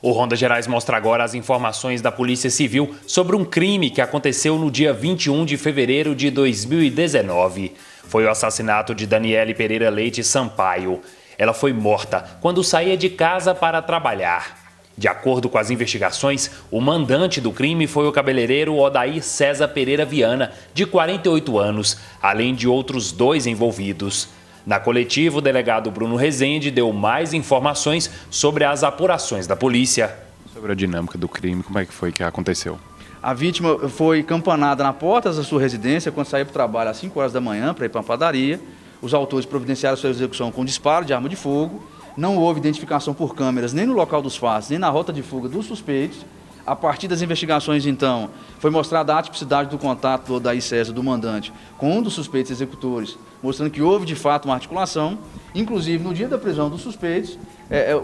O Ronda Gerais mostra agora as informações da Polícia Civil sobre um crime que aconteceu no dia 21 de fevereiro de 2019. Foi o assassinato de Daniele Pereira Leite Sampaio. Ela foi morta quando saía de casa para trabalhar. De acordo com as investigações, o mandante do crime foi o cabeleireiro Odair César Pereira Viana, de 48 anos, além de outros 2 envolvidos. Na coletiva, o delegado Bruno Rezende deu mais informações sobre as apurações da polícia. Sobre a dinâmica do crime, como é que foi que aconteceu? A vítima foi campanada na porta da sua residência quando saiu para o trabalho às 5 horas da manhã para ir para uma padaria. Os autores providenciaram sua execução com disparo de arma de fogo. Não houve identificação por câmeras nem no local dos fatos, nem na rota de fuga dos suspeitos. A partir das investigações, então, foi mostrada a atipicidade do contato do Odair César, do mandante, com um dos suspeitos executores, mostrando que houve, de fato, uma articulação. Inclusive, no dia da prisão dos suspeitos,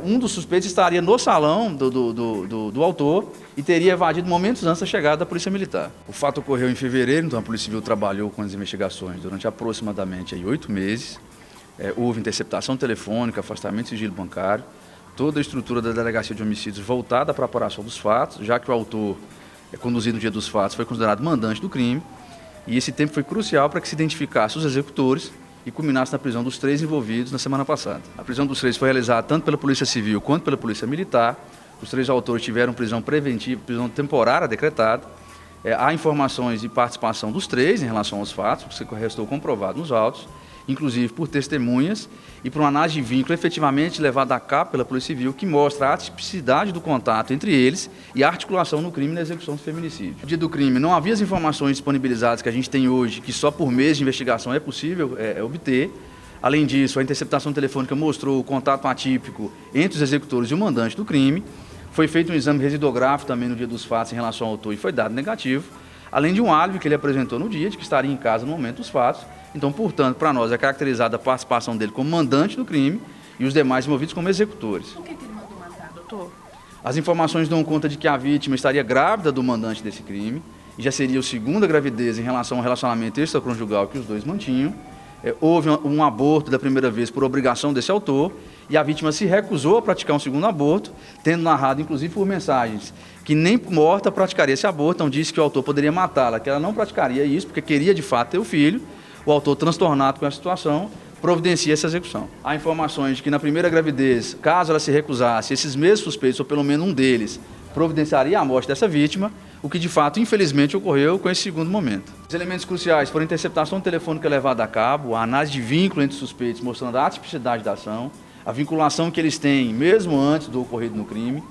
um dos suspeitos estaria no salão do autor e teria evadido momentos antes da chegada da Polícia Militar. O fato ocorreu em fevereiro, então a Polícia Civil trabalhou com as investigações durante aproximadamente 8 meses. Houve interceptação telefônica, afastamento de sigilo bancário, toda a estrutura da Delegacia de Homicídios voltada para a apuração dos fatos, já que o autor, conduzido no dia dos fatos, foi considerado mandante do crime, e esse tempo foi crucial para que se identificasse os executores e culminasse na prisão dos 3 envolvidos na semana passada. A prisão dos 3 foi realizada tanto pela Polícia Civil quanto pela Polícia Militar. Os 3 autores tiveram prisão preventiva, prisão temporária decretada. Há informações de participação dos 3 em relação aos fatos, que restou comprovado nos autos, inclusive por testemunhas e por uma análise de vínculo efetivamente levada a cabo pela Polícia Civil, que mostra a atipicidade do contato entre eles e a articulação no crime e na execução do feminicídio. No dia do crime, não havia as informações disponibilizadas que a gente tem hoje, que só por mês de investigação é possível obter. Além disso, a interceptação telefônica mostrou o contato atípico entre os executores e o mandante do crime. Foi feito um exame residográfico também no dia dos fatos em relação ao autor e foi dado negativo, além de um álibi que ele apresentou no dia, de que estaria em casa no momento dos fatos. Então, portanto, para nós é caracterizada a participação dele como mandante do crime e os demais envolvidos como executores. Por que ele mandou matar, doutor? As informações dão conta de que a vítima estaria grávida do mandante desse crime e já seria a 2ª gravidez em relação ao relacionamento extraconjugal que os 2 mantinham. Houve um aborto da primeira vez por obrigação desse autor e a vítima se recusou a praticar um 2º aborto, tendo narrado, inclusive por mensagens, que nem morta praticaria esse aborto. Então disse que o autor poderia matá-la, que ela não praticaria isso porque queria de fato ter o filho. O autor, transtornado com a situação, providencia essa execução. Há informações de que na primeira gravidez, caso ela se recusasse, esses mesmos suspeitos, ou pelo menos um deles, providenciaria a morte dessa vítima, o que de fato, infelizmente, ocorreu com esse 2º momento. Os elementos cruciais foram a interceptação telefônica levada a cabo, a análise de vínculo entre os suspeitos, mostrando a atipicidade da ação, a vinculação que eles têm, mesmo antes do ocorrido no crime,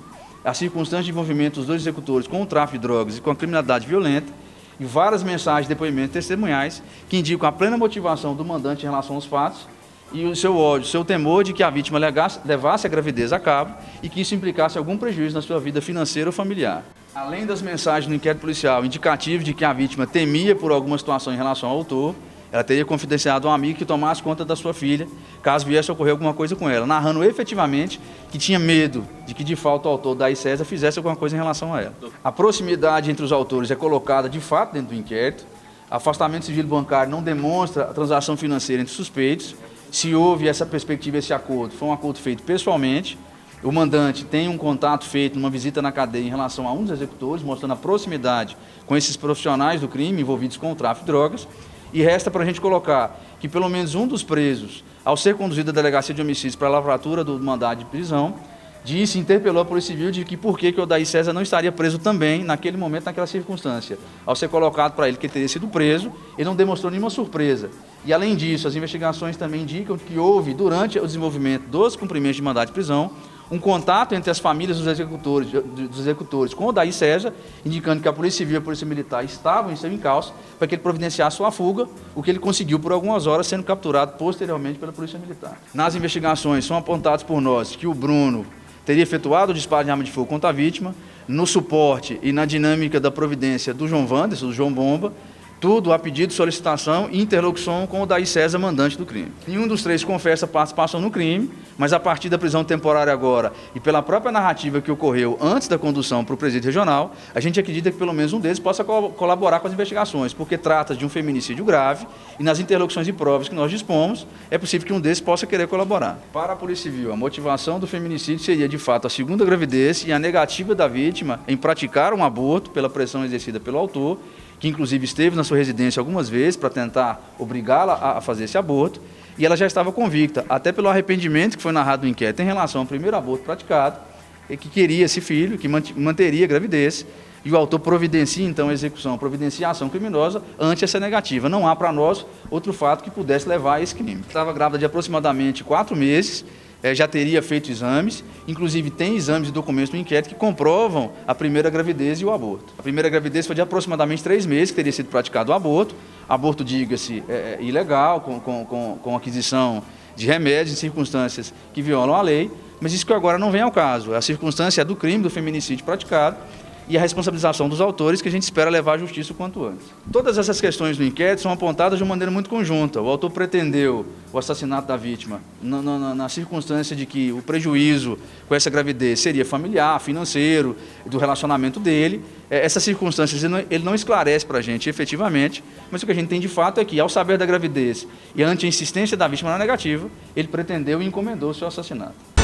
a circunstância de envolvimento dos 2 executores com o tráfico de drogas e com a criminalidade violenta, e várias mensagens de depoimentos testemunhais que indicam a plena motivação do mandante em relação aos fatos e o seu ódio, o seu temor de que a vítima levasse a gravidez a cabo e que isso implicasse algum prejuízo na sua vida financeira ou familiar. Além das mensagens no inquérito policial indicativas de que a vítima temia por alguma situação em relação ao autor, ela teria confidenciado a um amigo que tomasse conta da sua filha, caso viesse a ocorrer alguma coisa com ela, narrando efetivamente que tinha medo de que, de fato, o autor, Odair César, fizesse alguma coisa em relação a ela. A proximidade entre os autores é colocada, de fato, dentro do inquérito. Afastamento de sigilo bancário não demonstra a transação financeira entre suspeitos. Se houve essa perspectiva, esse acordo, foi um acordo feito pessoalmente. O mandante tem um contato feito numa visita na cadeia em relação a um dos executores, mostrando a proximidade com esses profissionais do crime envolvidos com o tráfico de drogas. E resta para a gente colocar que pelo menos um dos presos, ao ser conduzido à Delegacia de Homicídios para a lavratura do mandado de prisão, disse, interpelou a Polícia Civil de que por que o Odair César não estaria preso também naquele momento, naquela circunstância. Ao ser colocado para ele que ele teria sido preso, ele não demonstrou nenhuma surpresa. E além disso, as investigações também indicam que houve, durante o desenvolvimento dos cumprimentos de mandado de prisão, um contato entre as famílias dos executores com o Odair César, indicando que a Polícia Civil e a Polícia Militar estavam em seu encalço para que ele providenciasse sua fuga, o que ele conseguiu por algumas horas, sendo capturado posteriormente pela Polícia Militar. Nas investigações são apontados por nós que o Bruno teria efetuado o disparo de arma de fogo contra a vítima, no suporte e na dinâmica da providência do João Wanderson, do João Bomba, Tudo a pedido, solicitação e interlocução com o Daí César, mandante do crime. Nenhum dos três confessa participação no crime, mas a partir da prisão temporária agora e pela própria narrativa que ocorreu antes da condução para o presídio regional, a gente acredita que pelo menos um deles possa colaborar com as investigações, porque trata de um feminicídio grave e nas interlocuções e provas que nós dispomos, é possível que um deles possa querer colaborar. Para a Polícia Civil, a motivação do feminicídio seria, de fato, a segunda gravidez e a negativa da vítima em praticar um aborto pela pressão exercida pelo autor, que inclusive esteve na sua residência algumas vezes para tentar obrigá-la a fazer esse aborto, e ela já estava convicta, até pelo arrependimento que foi narrado no inquérito em relação ao primeiro aborto praticado, e que queria esse filho, que manteria a gravidez, e o autor providencia, então, a execução, providencia a ação criminosa ante essa negativa. Não há para nós outro fato que pudesse levar a esse crime. Estava grávida de aproximadamente 4 meses, já teria feito exames, inclusive tem exames e documentos do inquérito que comprovam a primeira gravidez e o aborto. A primeira gravidez foi de aproximadamente 3 meses que teria sido praticado o aborto, diga-se, ilegal, com aquisição de remédios em circunstâncias que violam a lei, mas isso que agora não vem ao caso. A circunstância é do crime, do feminicídio praticado, e a responsabilização dos autores, que a gente espera levar à justiça o quanto antes. Todas essas questões do inquérito são apontadas de uma maneira muito conjunta. O autor pretendeu o assassinato da vítima na circunstância de que o prejuízo com essa gravidez seria familiar, financeiro, do relacionamento dele. Essas circunstâncias ele não esclarece para a gente efetivamente, mas o que a gente tem de fato é que, ao saber da gravidez e ante a insistência da vítima na negativa, ele pretendeu e encomendou o seu assassinato.